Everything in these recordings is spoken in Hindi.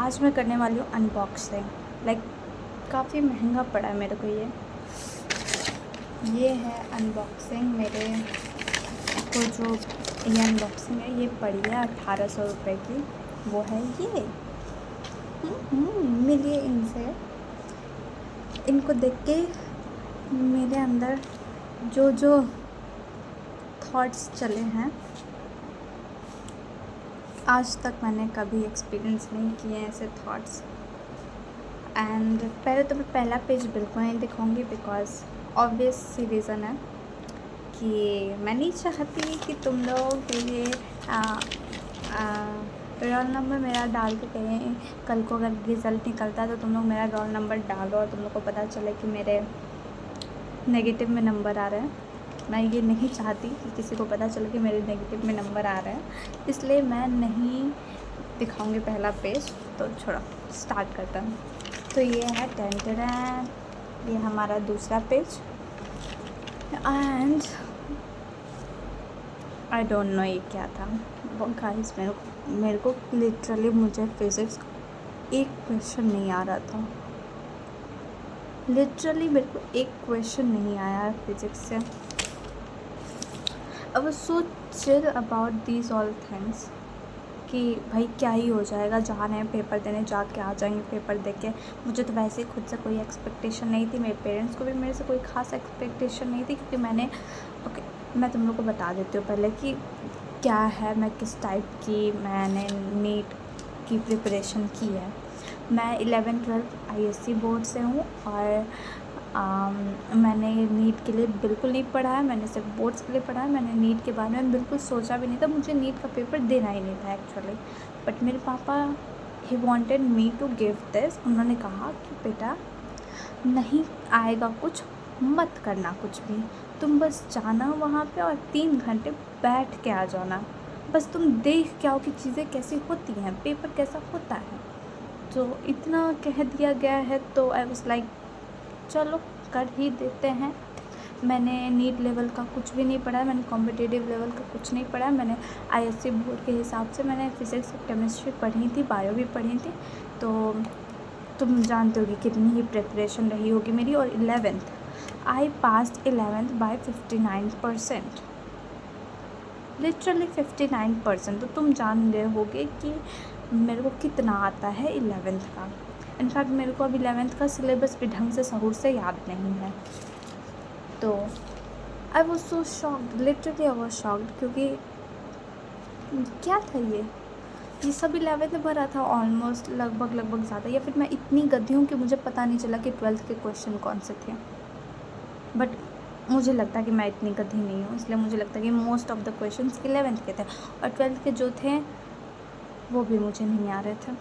आज मैं करने वाली हूँ अनबॉक्सिंग। लाइक काफ़ी महंगा पड़ा है मेरे को ये है अनबॉक्सिंग। मेरे को जो ये अनबॉक्सिंग है ये पड़ी है 1800 रुपये की। वो है ये मिलिए इनसे। इनको देख के मेरे अंदर जो जो थॉट्स चले हैं आज तक मैंने कभी एक्सपीरियंस नहीं किए हैं ऐसे थॉट्स। एंड पहले तो मैं पहला पेज बिल्कुल नहीं दिखाऊंगी बिकॉज ऑब्वियस सी रीज़न है कि मैं नहीं चाहती कि तुम लोग ये रोल नंबर मेरा डाल के कहें कल को अगर रिज़ल्ट निकलता है तो तुम लोग मेरा रोल नंबर डालो और तुम लोग को पता चले कि मेरे नेगेटिव में नंबर आ रहे हैं। मैं ये नहीं चाहती कि किसी को पता चले कि मेरे नेगेटिव में नंबर आ रहे हैं, इसलिए मैं नहीं दिखाऊंगी पहला पेज। तो छोड़ो, स्टार्ट करता हूँ। तो ये है टेंटरैन, ये हमारा दूसरा page. And I don't no ये क्या था। गाइस मेरे को लिटरली मुझे फिज़िक्स एक क्वेश्चन नहीं आ रहा था। लिटरली मेरे को एक क्वेश्चन नहीं आया फिज़िक्स से। I was so chill about these all things कि भाई क्या ही हो जाएगा, जा रहे हैं पेपर देने, जाके आ जाएंगे पेपर दे के। मुझे तो वैसे ही खुद से कोई एक्सपेक्टेशन नहीं थी, मेरे पेरेंट्स को भी मेरे से कोई ख़ास एक्सपेक्टेशन नहीं थी, क्योंकि मैं तुम लोग को बता देती हूँ पहले कि क्या है, मैं किस टाइप की मैंने नीट की प्रिपरेशन की है। मैं 11-12 ISC बोर्ड से हूँ और मैंने नीट के लिए बिल्कुल नहीं पढ़ा है, मैंने सिर्फ बोर्ड्स के लिए पढ़ा है। मैंने नीट के बारे में बिल्कुल सोचा भी नहीं था, मुझे नीट का पेपर देना ही नहीं था एक्चुअली। बट मेरे पापा he wanted me to give this. उन्होंने कहा कि बेटा नहीं आएगा कुछ, मत करना कुछ भी, तुम बस जाना वहाँ पे और 3 घंटे बैठ के आ जाना, बस तुम देख के आओ कि चीज़ें कैसी होती हैं, पेपर कैसा होता है। तो इतना कह दिया गया है तो आई वाज लाइक चलो कर ही देते हैं। मैंने नीट लेवल का कुछ भी नहीं पढ़ा है, मैंने कॉम्पिटिटिव लेवल का कुछ नहीं पढ़ा है। मैंने ISC बोर्ड के हिसाब से मैंने फिज़िक्स केमिस्ट्री पढ़ी थी, बायो भी पढ़ी थी। तो तुम जानते हो कि कितनी ही प्रिपरेशन रही होगी मेरी। और 11th I passed 11th bye 59%, literally 59%। तो तुम जान गए होगे कि मेरे को कितना आता है 11th का। इनफैक्ट मेरे को अब 11th का सिलेबस भी ढंग से सहूर से याद नहीं है। तो आई was so shocked, literally I was shocked, क्योंकि क्या था ये सब 11th में भरा था ऑलमोस्ट, लगभग ज़्यादा। या फिर मैं इतनी गधी हूँ कि मुझे पता नहीं चला कि 12th के क्वेश्चन कौन से थे। बट मुझे लगता है कि मैं इतनी गधी नहीं हूँ, इसलिए मुझे लगता है कि most of the questions 11th के थे और 12th के जो थे वो भी मुझे नहीं आ रहे थे।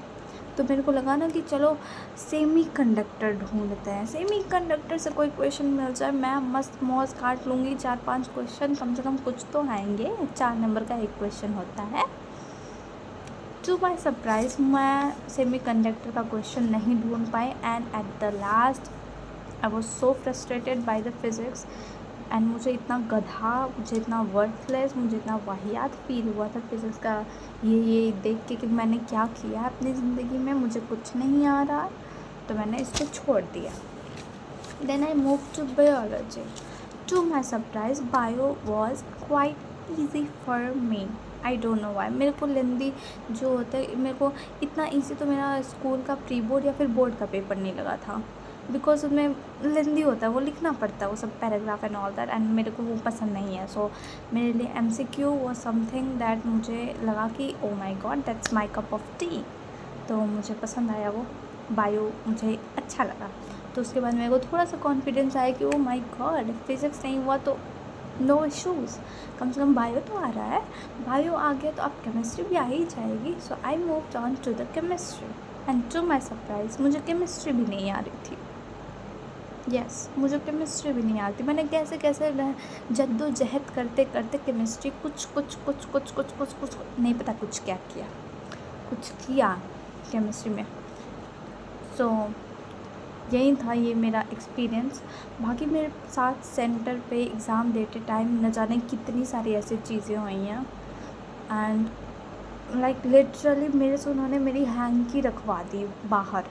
तो मेरे को लगा ना कि चलो सेमी कंडक्टर ढूंढते हैं, सेमी कंडक्टर से कोई क्वेश्चन मिल जाए, मैं मस्त मौज काट लूँगी। 4-5 क्वेश्चन कम से कम कुछ तो आएंगे, 4 नंबर का एक क्वेश्चन होता है। टू माई सरप्राइज़ मैं सेमी कंडक्टर का क्वेश्चन नहीं ढूंढ पाई। And at the last I was so frustrated by the physics. And मुझे इतना गधा, मुझे इतना वर्थलेस, मुझे इतना वाहियात फील हुआ था फिज़िक्स का ये देख के कि मैंने क्या किया अपनी ज़िंदगी में, मुझे कुछ नहीं आ रहा। तो मैंने इसको छोड़ दिया। Then I move to biology. To my surprise bio was quite easy for me. I don't know why. मेरे को लेंदी जो होता है, मेरे को इतना ईजी तो मेरा स्कूल का प्री बोर्ड या फिर बोर्ड का पेपर नहीं लगा था, बिकॉज उसमें लेंदी होता है, वो लिखना पड़ता है, वो सब paragraph and all that. And मेरे को वो पसंद नहीं है। सो मेरे लिए MCQ वो समथिंग दैट मुझे लगा कि oh my God that's my cup of tea. तो मुझे पसंद आया वो बायो, मुझे अच्छा लगा। तो उसके बाद मेरे को थोड़ा सा कॉन्फिडेंस आया कि ओ माई गॉड फिज़िक्स नहीं हुआ तो नो इशूज़, कम से कम बायो तो आ रहा है, बायो आ गया तो अब केमिस्ट्री भी आ ही जाएगी। So I moved on to the chemistry. And to my surprise मुझे केमिस्ट्री भी नहीं आ रही थी। यस मुझे केमिस्ट्री भी नहीं आती। मैंने कैसे कैसे जद्दोजहद करते करते केमिस्ट्री कुछ नहीं पता कुछ क्या किया, कुछ किया केमिस्ट्री में। सो यही था ये मेरा एक्सपीरियंस। बाकी मेरे साथ सेंटर पे एग्ज़ाम देते टाइम न जाने कितनी सारी ऐसी चीज़ें हुई हैं। एंड लाइक लिटरली मेरे से उन्होंने मेरी हैंकी रखवा दी बाहर।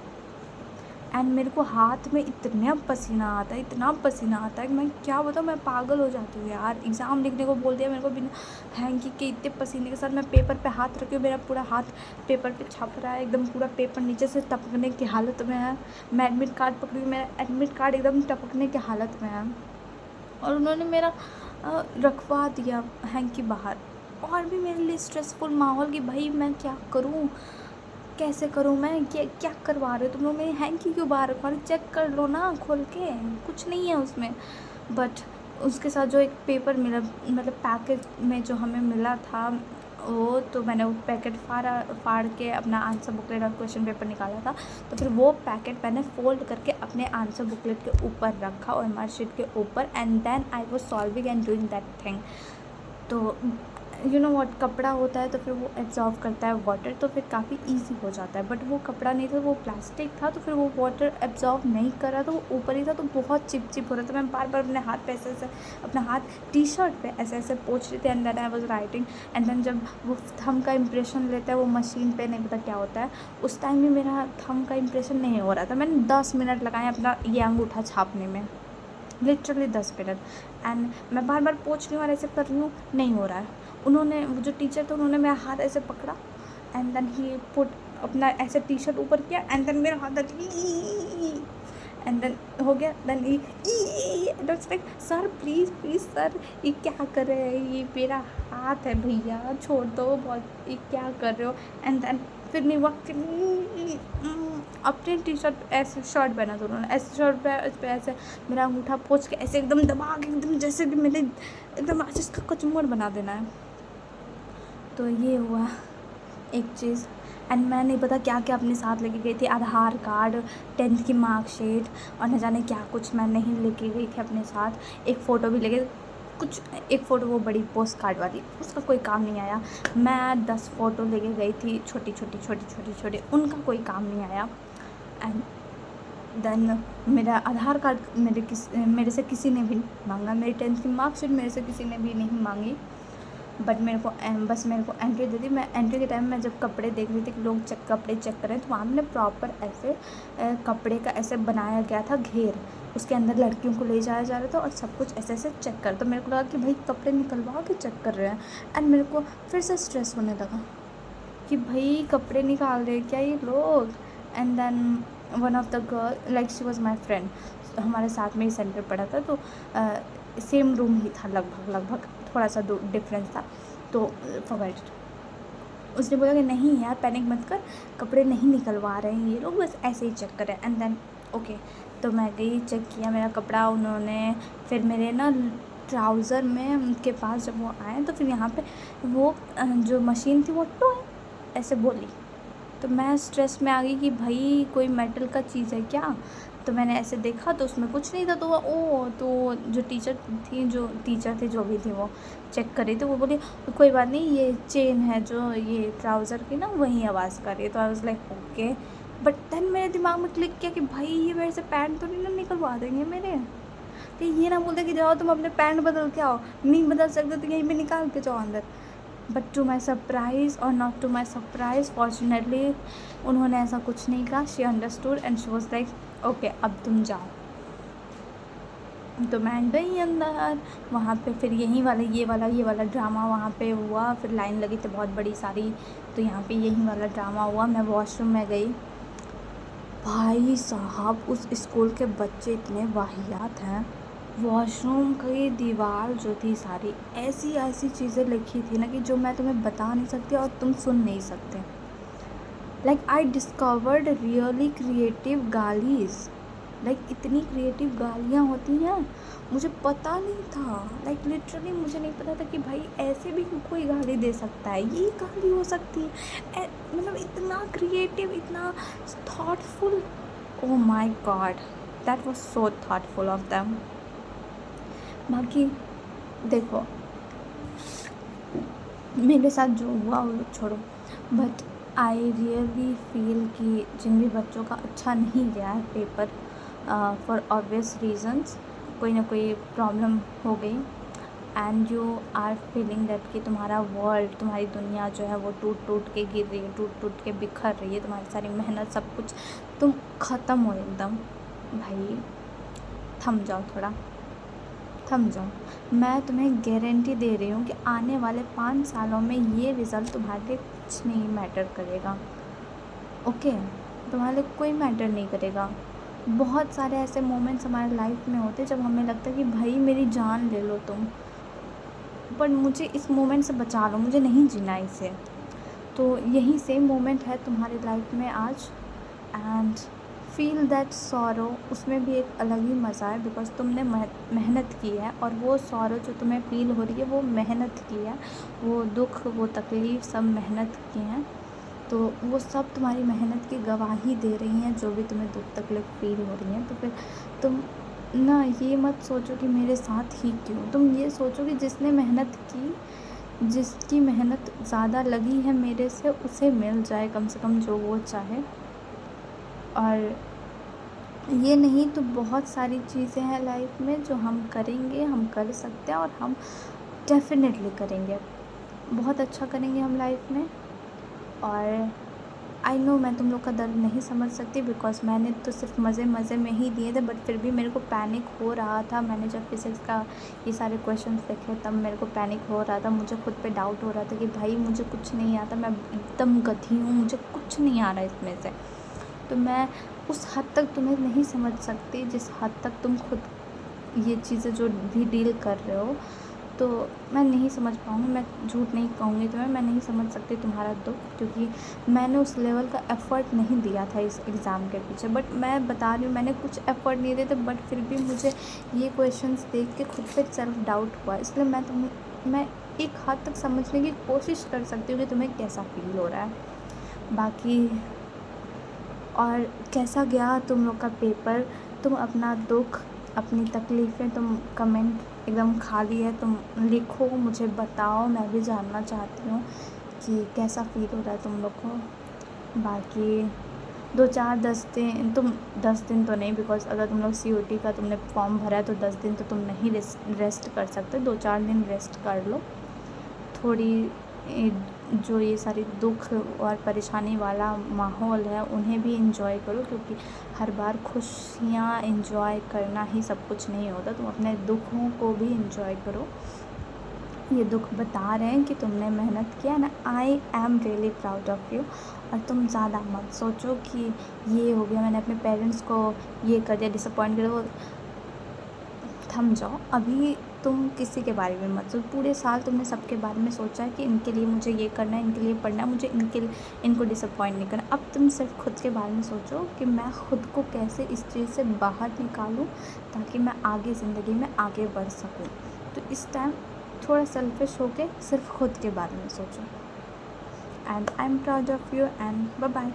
एंड मेरे को हाथ में इतना पसीना आता है, इतना पसीना आता है कि मैं क्या बताऊँ, मैं पागल हो जाती हूँ यार। एग्ज़ाम लिखने को बोल दिया मेरे को, बिना हैंकी के इतने पसीने के साथ मैं पेपर पे हाथ रखी हूँ, मेरा पूरा हाथ पेपर पे छप रहा है, एकदम पूरा पेपर नीचे से टपकने की हालत में है। मैं एडमिट कार्ड पकड़ी, मेरा एडमिट कार्ड एकदम टपकने की हालत में है, और उन्होंने मेरा रखवा दिया हैंकी बाहर। और भी मेरे लिए स्ट्रेसफुल माहौल कि भाई मैं क्या करूँ, कैसे करूँ, मैं क्या करवा रहे हो तुम लोग, मेरी हैंकी क्यों बाहर रखवा रहे, चेक कर लो ना खोल के, कुछ नहीं है उसमें। बट उसके साथ जो एक पेपर मिला, मतलब पैकेज में जो हमें मिला था वो, तो मैंने वो पैकेट फाड़ के अपना आंसर बुकलेट और क्वेश्चन पेपर निकाला था। तो फिर वो पैकेट मैंने फोल्ड करके अपने आंसर बुकलेट के ऊपर रखा, और OMR शीट के ऊपर, and then I was solving and doing that thing. तो यू नो व्हाट, कपड़ा होता है तो फिर वो एब्जॉर्व करता है वाटर, तो फिर काफ़ी इजी हो जाता है। बट वो कपड़ा नहीं था, वो प्लास्टिक था, तो फिर वो वाटर एब्जॉर्व नहीं कर रहा, तो वो ऊपर ही था, तो बहुत चिपचिप हो रहा था। मैं बार बार अपने हाथ पे ऐसे ऐसे, अपना हाथ टी-शर्ट पे ऐसे ऐसे पोंछ रही थी, and then I was writing. And then जब वो थंब का इम्प्रेशन लेता है वो मशीन पे, नहीं पता क्या होता है, उस टाइम भी मेरा थंब का इम्प्रेशन नहीं हो रहा था। मैंने 10 मिनट लगाए अपना ये अंगूठा छापने में, लिटरली 10 मिनट। एंड मैं बार बार पोंछ रही हूँ और ऐसे कर रही हूँ, नहीं हो रहा है। उन्होंने, वो जो टीचर थे, उन्होंने मेरा हाथ ऐसे पकड़ा, एंड देन ही पुट अपना ऐसे टी-शर्ट ऊपर किया, एंड देन मेरा हाथ एंड देन हो गया, then like sir please please sir, ये क्या कर रहे हैं, ये मेरा हाथ है भैया, छोड़ दो, बहुत ये क्या कर रहे हो। एंड देन फिर नहीं हुआ, फिर अपने टी-शर्ट ऐसे शर्ट पहना था उन्होंने, ऐसे शर्ट पे इस पर ऐसे मेरा अंगूठा पोंछ के ऐसे एकदम दबा के, एकदम जैसे कि मेरे एकदम आज इसका कचूमर बना देना है। तो ये हुआ एक चीज़। एंड मैं नहीं पता क्या क्या अपने साथ लेके गई थी, आधार कार्ड, 10th की मार्कशीट, और न जाने क्या कुछ मैं नहीं लेके गई थी अपने साथ। एक फ़ोटो भी लेके, कुछ एक फ़ोटो वो बड़ी पोस्ट कार्ड वाली, उसका कोई काम नहीं आया। मैं 10 फ़ोटो लेके गई थी, छोटी छोटी, उनका कोई काम नहीं आया। एंड देन मेरा आधार कार्ड मेरे से किसी ने भी नहीं मांगा, मेरी 10th की मार्कशीट मेरे से किसी ने भी नहीं मांगी। बट मेरे को बस मेरे को एंट्री दे दी। मैं एंट्री के टाइम में जब कपड़े देख रही थी कि लोग कपड़े चेक कर रहे हैं, तो वहाँ मैंने प्रॉपर ऐसे कपड़े का ऐसे बनाया गया था घेर, उसके अंदर लड़कियों को ले जाया जा रहा था और सब कुछ ऐसे ऐसे चेक कर। तो मेरे को लगा कि भाई कपड़े निकलवा के चेक कर रहे हैं, एंड मेरे को फिर से स्ट्रेस होने लगा कि भाई कपड़े निकाल रहे क्या ये लोग। And then one of the girl, like she was my friend, हमारे साथ में ही सेंटर पड़ा था, तो सेम रूम ही था लगभग, थोड़ा सा डिफरेंस था। तो फॉरवर्ड उसने बोला कि नहीं यार पैनिक मत कर, कपड़े नहीं निकलवा रहे हैं ये लोग, बस ऐसे ही चेक करें। एंड देन ओके, तो मैं गई, चेक किया मेरा कपड़ा उन्होंने। फिर मेरे ना ट्राउज़र में उनके पास जब वो आए, तो फिर यहाँ पे वो जो मशीन थी वो टो ऐसे बोली, तो मैं स्ट्रेस में आ गई कि भाई कोई मेटल का चीज़ है क्या। तो मैंने ऐसे देखा तो उसमें कुछ नहीं था। तो तो जो टीचर थी जो भी थी वो चेक कर रही थी, वो बोली कोई बात नहीं, ये चेन है जो ये ट्राउज़र की ना वही आवाज़ कर रही है। तो I was like okay. But then मेरे दिमाग में क्लिक किया कि भाई ये मेरे से पैंट तो नहीं ना निकलवा देंगे मेरे, कि ये ना बोलते कि जाओ तुम अपने पैंट बदल के आओ, नहीं बदल सकते तो यहीं पे निकाल के जाओ अंदर। बट टू माई सरप्राइज़ और not to my surprise, fortunately उन्होंने ऐसा कुछ नहीं कहा। She understood and she was like okay अब तुम जाओ। तो मैं गई अंदर, वहाँ पे फिर ये वाला ड्रामा वहाँ पे हुआ। फिर लाइन लगी थी बहुत बड़ी सारी, तो यहाँ पे यही वाला ड्रामा हुआ। मैं वॉशरूम में गई, भाई साहब उस स्कूल के बच्चे इतने वाहियात हैं। वॉशरूम की दीवार जो थी सारी ऐसी ऐसी चीज़ें लिखी थी ना कि जो मैं तुम्हें बता नहीं सकती और तुम सुन नहीं सकते। Like I discovered really creative गालीज, लाइक इतनी क्रिएटिव गालियाँ होती हैं, मुझे पता नहीं था। लाइक लिटरली मुझे नहीं पता था कि भाई ऐसे भी कोई गाली दे सकता है, ये गाली हो सकती है। मतलब इतना क्रिएटिव, इतना thoughtful, oh my God, that was so thoughtful of them. बाकी देखो मेरे साथ जो हुआ वो छोड़ो, बट आई रियली फील कि जिन भी बच्चों का अच्छा नहीं गया है पेपर फॉर ऑब्वियस रीजंस, कोई ना कोई प्रॉब्लम हो गई, and you are feeling that कि तुम्हारा वर्ल्ड, तुम्हारी दुनिया जो है वो टूट टूट के गिर रही है, टूट टूट के बिखर रही है, तुम्हारी सारी मेहनत सब कुछ तुम ख़त्म हो एकदम। भाई थम जाओ, थोड़ा थम जाओ। मैं तुम्हें गारंटी दे रही हूँ कि आने वाले 5 सालों में ये रिज़ल्ट तुम्हारे लिए कुछ नहीं मैटर करेगा। ओके, तुम्हारे लिए कोई मैटर नहीं करेगा। बहुत सारे ऐसे मोमेंट्स हमारे लाइफ में होते हैं जब हमें लगता है कि भाई मेरी जान ले लो तुम, पर मुझे इस मोमेंट से बचा लो, मुझे नहीं जीना इसे। तो यही सेम मोमेंट है तुम्हारी लाइफ में आज। एंड फील दैट सॉरो, उसमें भी एक अलग ही मज़ा है बिकॉज तुमने मेहनत की है, और वो सॉरो जो तुम्हें फील हो रही है वो मेहनत की है। वो दुख, वो तकलीफ़ सब मेहनत की हैं। तो वो सब तुम्हारी मेहनत की गवाही दे रही हैं, जो भी तुम्हें दुख तकलीफ़ फील हो रही हैं। तो फिर तुम ना ये मत सोचो कि मेरे साथ ही क्यों, तुम ये सोचो कि जिसने मेहनत की, जिसकी मेहनत ज़्यादा लगी है मेरे से, उसे मिल जाए कम से कम जो वो चाहे। और ये नहीं तो बहुत सारी चीज़ें हैं लाइफ में जो हम करेंगे, हम कर सकते हैं, और हम डेफिनेटली करेंगे, बहुत अच्छा करेंगे हम लाइफ में। और आई नो मैं तुम लोग का दर्द नहीं समझ सकती बिकॉज मैंने तो सिर्फ मज़े मज़े में ही दिए थे, बट फिर भी मेरे को पैनिक हो रहा था। मैंने जब फिज़िक्स का ये सारे क्वेश्चंस देखे तब मेरे को पैनिक हो रहा था, मुझे खुद पे डाउट हो रहा था कि भाई मुझे कुछ नहीं आता, मैं एकदम गधी हूँ, मुझे कुछ नहीं आ रहा इसमें से। तो मैं उस हद तक तुम्हें नहीं समझ सकती जिस हद तक तुम खुद ये चीज़ें जो भी डील कर रहे हो। तो मैं नहीं समझ पाऊँगी, मैं झूठ नहीं कहूँगी तुम्हें, मैं नहीं समझ सकती तुम्हारा दुख, क्योंकि मैंने उस लेवल का एफ़र्ट नहीं दिया था इस एग्ज़ाम के पीछे। बट मैं बता रही हूँ मैंने कुछ एफ़र्ट नहीं दिए थे, बट फिर भी मुझे ये क्वेश्चंस देख के खुद पे सेल्फ डाउट हुआ। इसलिए मैं एक हद तक समझने की कोशिश कर सकती हूँ कि तुम्हें कैसा फ़ील हो रहा है। बाकी और कैसा गया तुम लोग का पेपर, तुम अपना दुख, अपनी तकलीफ़ें तुम कमेंट एकदम खाली है, तुम लिखो, मुझे बताओ, मैं भी जानना चाहती हूँ कि कैसा फ़ील हो रहा है तुम लोग को। बाकी 2-4-10 दिन, तुम 10 दिन तो नहीं, बिकॉज़ अगर तुम लोग COT का तुमने फॉर्म भरा है तो 10 दिन तो तुम नहीं रेस्ट कर सकते, 2-4 दिन रेस्ट कर लो। थोड़ी जो ये सारी दुख और परेशानी वाला माहौल है उन्हें भी एंजॉय करो, क्योंकि हर बार खुशियाँ एंजॉय करना ही सब कुछ नहीं होता, तुम अपने दुखों को भी एंजॉय करो। ये दुख बता रहे हैं कि तुमने मेहनत किया ना, I am really proud of you. और तुम ज़्यादा मत सोचो कि ये हो गया, मैंने अपने पेरेंट्स को ये कर दिया, डिसअपॉइंट कर दिया, वो थम जाओ। अभी तुम किसी के बारे में मत सोचो, पूरे साल तुमने सबके बारे में सोचा है कि इनके लिए मुझे ये करना है, इनके लिए पढ़ना है, मुझे इनको डिसअपॉइंट नहीं करना। अब तुम सिर्फ खुद के बारे में सोचो कि मैं खुद को कैसे इस चीज़ से बाहर निकालूं ताकि मैं आगे ज़िंदगी में आगे बढ़ सकूं। तो इस टाइम थोड़ा सेल्फिश होके सिर्फ खुद के बारे में सोचो। And I am proud of you and bye bye.